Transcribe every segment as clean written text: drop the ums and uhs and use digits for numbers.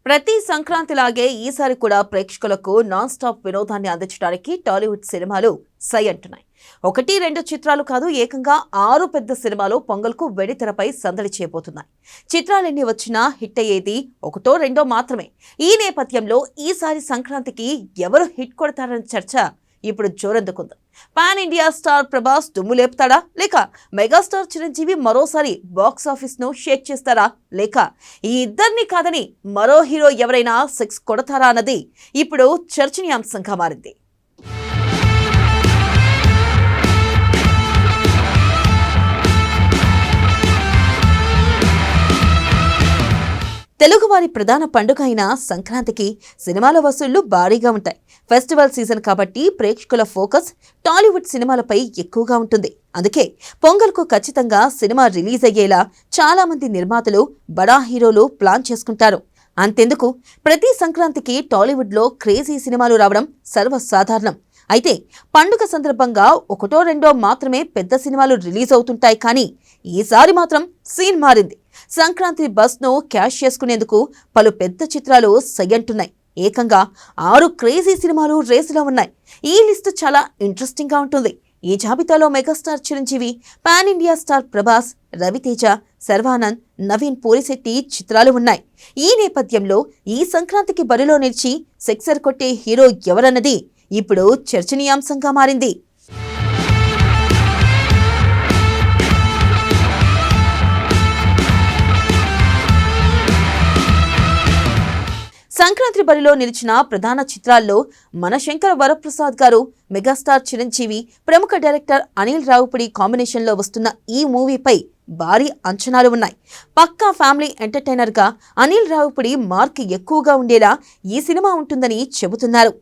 ప్రతి సంక్రాంతిలాగే ఈసారి కూడా ప్రేక్షకులకు నాన్ స్టాప్ వినోదాన్ని అందించడానికి టాలీవుడ్ సినిమాలు సై అంటున్నాయి. 1-2 చిత్రాలు కాదు, ఏకంగా 6 పెద్ద సినిమాలు పొంగల్కు వెడితెరపై సందడి చేయబోతున్నాయి. చిత్రాలెన్ని వచ్చినా హిట్ అయ్యేది 1-2 మాత్రమే. ఈ నేపథ్యంలో ఈసారి సంక్రాంతికి ఎవరు హిట్ కొడతారన్న చర్చ ఇప్పుడు జోరందుకుంది. పాన్ ఇండియా స్టార్ ప్రభాస్ దుమ్ము లేపుతాడా, లేక మెగాస్టార్ చిరంజీవి మరోసారి బాక్స్ ఆఫీస్ ను షేక్ చేస్తారా, లేక ఈ ఇద్దరిని కాదని మరో హీరో ఎవరైనా 6 కొడతారా అన్నది ఇప్పుడు చర్చనీయాంశంగా మారింది. తెలుగువారి ప్రధాన పండుగ అయిన సంక్రాంతికి సినిమాల వసూళ్లు భారీగా ఉంటాయి. ఫెస్టివల్ సీజన్ కాబట్టి ప్రేక్షకుల ఫోకస్ టాలీవుడ్ సినిమాలపై ఎక్కువగా ఉంటుంది. అందుకే పొంగల్కు ఖచ్చితంగా సినిమా రిలీజ్ అయ్యేలా చాలా మంది నిర్మాతలు, బడా హీరోలు ప్లాన్ చేసుకుంటారు. అంతెందుకు, ప్రతి సంక్రాంతికి టాలీవుడ్లో క్రేజీ సినిమాలు రావడం సర్వసాధారణం. అయితే పండుగ సందర్భంగా 1-2 మాత్రమే పెద్ద సినిమాలు రిలీజ్ అవుతుంటాయి. కానీ ఈసారి మాత్రం సీన్ మారింది. సంక్రాంతి బస్ను క్యాష్ చేసుకునేందుకు పలు పెద్ద చిత్రాలు సయ్యంటున్నాయి. ఏకంగా 6 క్రేజీ సినిమాలు రేసులో ఉన్నాయి. ఈ లిస్టు చాలా ఇంట్రెస్టింగ్ గా ఉంటుంది. ఈ జాబితాలో megastar Chiranjeevi, pan India star Prabhas, Ravi Teja, Sharwanand, Naveen Polishetty చిత్రాలు ఉన్నాయి. ఈ నేపథ్యంలో ఈ సంక్రాంతికి బరిలో నిలిచి సెక్సర్ కొట్టే హీరో ఎవరన్నది ఇప్పుడు చర్చనీయాంశంగా మారింది. సంక్రాంతి బరిలో నిలిచిన ప్రధాన చిత్రాల్లో మనశంకర వరప్రసాద్ గారు, మెగాస్టార్ చిరంజీవి, ప్రముఖ డైరెక్టర్ అనిల్ రావుపుడి కాంబినేషన్లో వస్తున్న ఈ మూవీపై భారీ అంచనాలు ఉన్నాయి. పక్కా ఫ్యామిలీ ఎంటర్టైనర్ గా అనిల్ రావుపుడి మార్క్ ఎక్కువగా ఉండేలా ఈ సినిమా ఉంటుందని చెబుతున్నారు.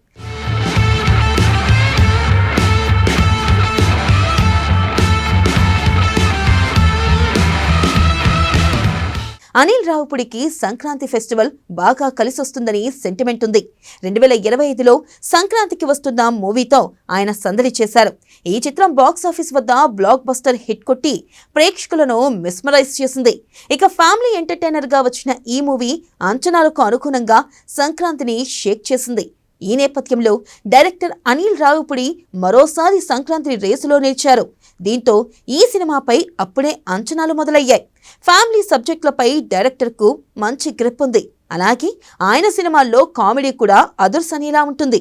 అనిల్ రావుపుడికి సంక్రాంతి ఫెస్టివల్ బాగా కలిసొస్తుందని సెంటిమెంట్ ఉంది. 2025లో సంక్రాంతికి వస్తున్న మూవీతో ఆయన సందడి చేశారు. ఈ చిత్రం బాక్సాఫీస్ వద్ద బ్లాక్ బస్టర్ హిట్ కొట్టి ప్రేక్షకులను మెస్మరైజ్ చేసింది. ఇక ఫ్యామిలీ ఎంటర్టైనర్ గా వచ్చిన ఈ మూవీ అంచనాలకు అనుగుణంగా సంక్రాంతిని షేక్ చేసింది. ఈ నేపథ్యంలో డైరెక్టర్ అనిల్ రావుపుడి మరోసారి సంక్రాంతి రేసులో నిలిచారు. దీంతో ఈ సినిమాపై అప్పుడే అంచనాలు మొదలయ్యాయి. ఫ్యామిలీ సబ్జెక్టులపై డైరెక్టర్కు మంచి గ్రిప్ ఉంది. అలాగే ఆయన సినిమాల్లో కామెడీ కూడా అదుర్సనేలా ఉంటుంది.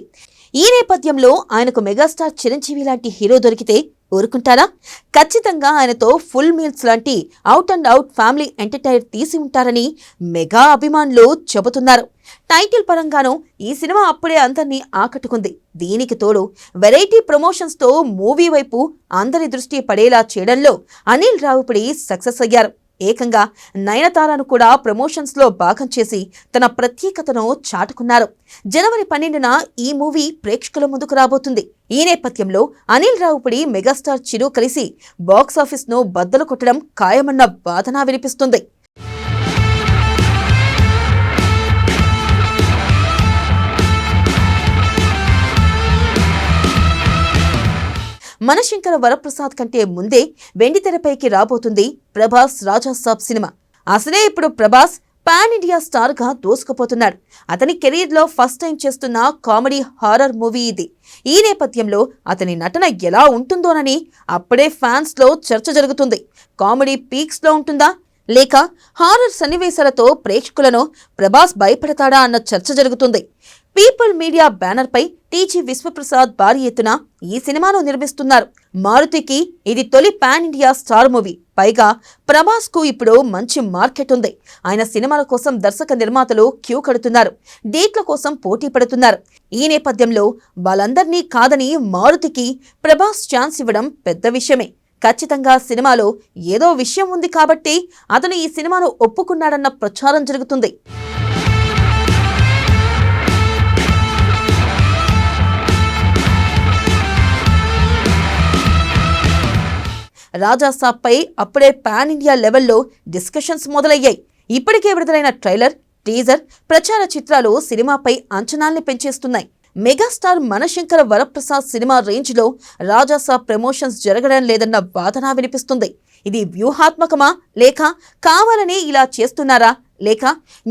ఈ నేపథ్యంలో ఆయనకు మెగాస్టార్ చిరంజీవి లాంటి హీరో దొరికితే ఊరుకుంటారా? ఖచ్చితంగా ఆయనతో ఫుల్ మీల్స్ లాంటి out and out family entertainer తీసి ఉంటారని మెగా అభిమానులు చెబుతున్నారు. టైటిల్ పరంగానూ ఈ సినిమా అప్పుడే అందరినీ ఆకట్టుకుంది. దీనికి తోడు వెరైటీ ప్రమోషన్స్ తో మూవీ వైపు అందరి దృష్టి పడేలా చేయడంలో అనిల్ రావుపుడి సక్సెస్ అయ్యారు. ఏకంగా నయనతారను కూడా ప్రమోషన్స్ లో భాగం చేసి తన ప్రత్యేకతను చాటుకున్నారు. జనవరి 12న ఈ మూవీ ప్రేక్షకుల ముందుకు రాబోతుంది. ఈ నేపథ్యంలో అనిల్ రావుపుడి, మెగాస్టార్ చిరు కలిసి బాక్సాఫీస్ ను బద్దలు కొట్టడం ఖాయమన్న వాదన వినిపిస్తుంది. మనశంకర వరప్రసాద్ కంటే ముందే వెండితెరపైకి రాబోతుంది ప్రభాస్ రాజాసాబ్ సినిమా. అసలే ఇప్పుడు ప్రభాస్ పాన్ ఇండియా స్టార్ గా దూసుకుపోతున్నాడు. అతని కెరీర్ లో ఫస్ట్ టైం చేస్తున్న కామెడీ హారర్ మూవీ ఇది. ఈ నేపథ్యంలో అతని నటన ఎలా ఉంటుందోనని అప్పుడే ఫ్యాన్స్ లో చర్చ జరుగుతుంది. కామెడీ పీక్స్ లో ఉంటుందా, లేక హారర్ సన్నివేశాలతో ప్రేక్షకులను ప్రభాస్ భయపెడతాడా అన్న చర్చ జరుగుతుంది. పీపుల్ మీడియా బ్యానర్ పై టీజీ విశ్వప్రసాద్ భారీ ఎత్తున ఈ సినిమాను నిర్మిస్తున్నారు. మారుతికి ఇది తొలి పాన్ ఇండియా స్టార్ మూవీ. పైగా ప్రభాస్ కు ఇప్పుడు మంచి మార్కెట్ ఉంది. ఆయన సినిమాల కోసం దర్శక నిర్మాతలు క్యూ కడుతున్నారు, డేట్ల కోసం పోటీ పడుతున్నారు. ఈ నేపథ్యంలో వాళ్ళందర్నీ కాదని మారుతికి ప్రభాస్ ఛాన్స్ ఇవ్వడం పెద్ద విషయమే. ఖచ్చితంగా సినిమాలో ఏదో విషయం ఉంది కాబట్టి అతను ఈ సినిమాను ఒప్పుకున్నాడన్న ప్రచారం జరుగుతుంది. రాజాసాబ్ పై అప్పుడే పాన్ ఇండియా లెవెల్లో డిస్కషన్స్ మొదలయ్యాయి. ఇప్పటికే విడుదలైన ట్రైలర్, టీజర్, ప్రచార చిత్రాలు సినిమాపై అంచనాల్ని పెంచేస్తున్నాయి. మెగాస్టార్ మనశంకర వరప్రసాద్ సినిమా రేంజ్లో రాజాసాబ్ ప్రమోషన్స్ జరగడం లేదన్న వాదన వినిపిస్తుంది. ఇది వ్యూహాత్మకమా, లేక కావాలనే ఇలా చేస్తున్నారా, లేక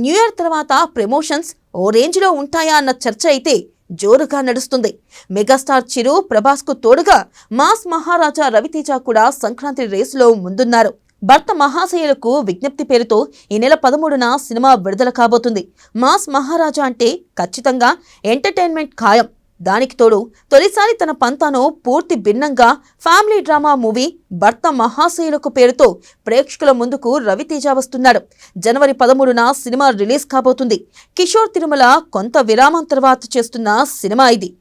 న్యూ ఇయర్ తర్వాత ప్రమోషన్స్ ఓ రేంజ్లో ఉంటాయా అన్న చర్చ అయితే జోరుగా నడుస్తుంది. మెగాస్టార్ చిరు, ప్రభాస్కు తోడుగా మాస్ మహారాజా రవితేజ కూడా సంక్రాంతి రేసులో ముందున్నారు. భర్త మహాశయులకు విజ్ఞప్తి పేరుతో ఈ నెల 13న సినిమా విడుదల కాబోతుంది. మాస్ మహారాజా అంటే ఖచ్చితంగా ఎంటర్టైన్మెంట్ ఖాయం. దానికి తోడు తొలిసారి తన పంతాను పూర్తి భిన్నంగా ఫ్యామిలీ డ్రామా మూవీ భర్త మహాశయులకు పేరుతో ప్రేక్షకుల ముందుకు రవితేజ వస్తున్నాడు. జనవరి 13న సినిమా రిలీజ్ కాబోతుంది. కిషోర్ తిరుమల కొంత విరామం తర్వాత చేస్తున్న సినిమా ఇది.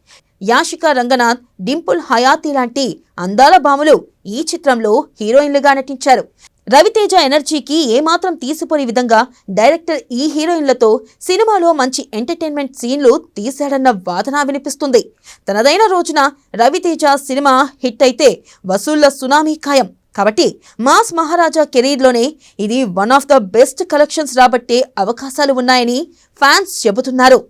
యాషికా రంగనాథ్, డింపుల్ హయాతి లాంటి అందాల భామలు ఈ చిత్రంలో హీరోయిన్లుగా నటించారు. రవితేజ ఎనర్జీకి ఏమాత్రం తీసిపోని విధంగా డైరెక్టర్ ఈ హీరోయిన్లతో సినిమాలో మంచి ఎంటర్టైన్మెంట్ సీన్లు తీశాడన్న వాదన వినిపిస్తుంది. తనదైన రోజున రవితేజ సినిమా హిట్ అయితే వసూళ్ల సునామీ ఖాయం. కాబట్టి మాస్ మహారాజా కెరీర్లోనే ఇది one of the best collections రాబట్టే అవకాశాలు ఉన్నాయని ఫ్యాన్స్ చెబుతున్నారు.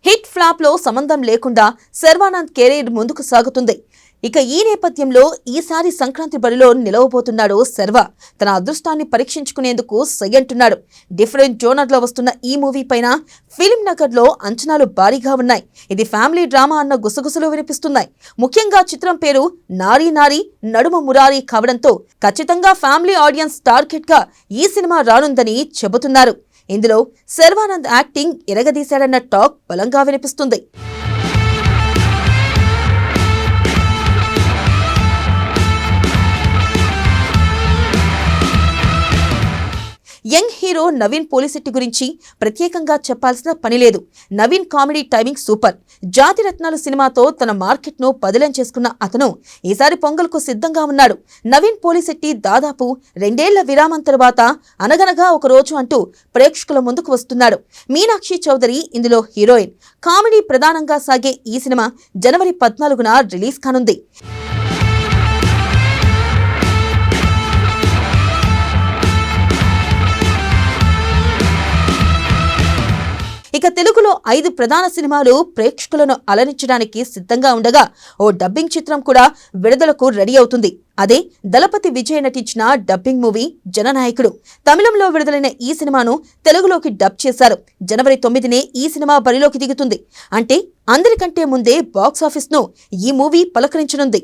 హిట్ ఫ్లాప్లో సంబంధం లేకుండా శర్వానంద్ కెరీర్ ముందుకు సాగుతుంది. ఇక ఈ నేపథ్యంలో ఈసారి సంక్రాంతి బరిలో నిలవబోతున్నాడు శర్వ. తన అదృష్టాన్ని పరీక్షించుకునేందుకు సయ్యంటున్నాడు. డిఫరెంట్ జోనర్లో వస్తున్న ఈ మూవీ పైన ఫిల్మ్ నగర్లో అంచనాలు భారీగా ఉన్నాయి. ఇది ఫ్యామిలీ డ్రామా అన్న గుసగుసలు వినిపిస్తున్నాయి. ముఖ్యంగా చిత్రం పేరు నారీ నారీ నడుమ మురారి కావడంతో ఖచ్చితంగా ఫ్యామిలీ ఆడియన్స్ టార్గెట్ గా ఈ సినిమా రానుందని చెబుతున్నారు. ఇందులో శర్వానంద్ యాక్టింగ్ ఎరగదీశాడన్న టాక్ బలంగా వినిపిస్తుంది. యంగ్ హీరో నవీన్ పోలిశెట్టి గురించి ప్రత్యేకంగా చెప్పాల్సిన పని లేదు. Naveen comedy timing super. Jathi Ratnalu సినిమాతో తన మార్కెట్ను పదిలం చేసుకున్న అతను ఈసారి పొంగల్కు సిద్ధంగా ఉన్నాడు. నవీన్ పోలిశెట్టి దాదాపు 2 ఏళ్ల విరామం తర్వాత అనగనగా ఒక రోజు అంటూ ప్రేక్షకుల ముందుకు వస్తున్నాడు. మీనాక్షి చౌదరి ఇందులో హీరోయిన్. కామెడీ ప్రధానంగా సాగే ఈ సినిమా జనవరి 14న రిలీజ్ కానుంది. ఇక తెలుగులో 5 ప్రధాన సినిమాలు ప్రేక్షకులను అలరించడానికి సిద్ధంగా ఉండగా ఓ డబ్బింగ్ చిత్రం కూడా విడుదలకు రెడీ అవుతుంది. అదే దళపతి విజయ్ నటించిన డబ్బింగ్ మూవీ జననాయకుడు. తమిళంలో విడుదలైన ఈ సినిమాను తెలుగులోకి డబ్ చేశారు. జనవరి 9నే ఈ సినిమా బరిలోకి దిగుతుంది. అంటే అందరికంటే ముందే బాక్సాఫీస్ను ఈ మూవీ పలకరించనుంది.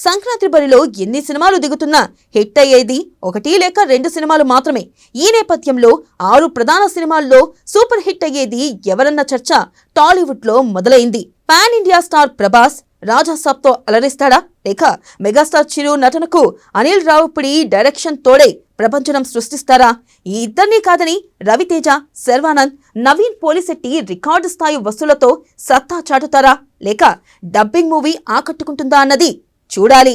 సంక్రాంతి బరిలో ఎన్ని సినిమాలు దిగుతున్నా హిట్ అయ్యేది 1 లేక 2 సినిమాలు మాత్రమే. ఈ నేపథ్యంలో 6 ప్రధాన సినిమాల్లో సూపర్ హిట్ అయ్యేది ఎవరన్న చర్చ టాలీవుడ్లో మొదలైంది. పాన్ ఇండియా స్టార్ ప్రభాస్ రాజాసాబ్తో అలరిస్తాడా, లేక మెగాస్టార్ చిరు నటనకు అనిల్ రావుపుడి డైరెక్షన్ తోడే ప్రపంచనం సృష్టిస్తారా? ఈ ఇద్దరినీ కాదని రవితేజ, శర్వానంద్, నవీన్ పోలిశెట్టి రికార్డు స్థాయి వసూళ్లతో సత్తా చాటుతారా, లేక డబ్బింగ్ మూవీ ఆకట్టుకుంటుందా అన్నది చూడాలి.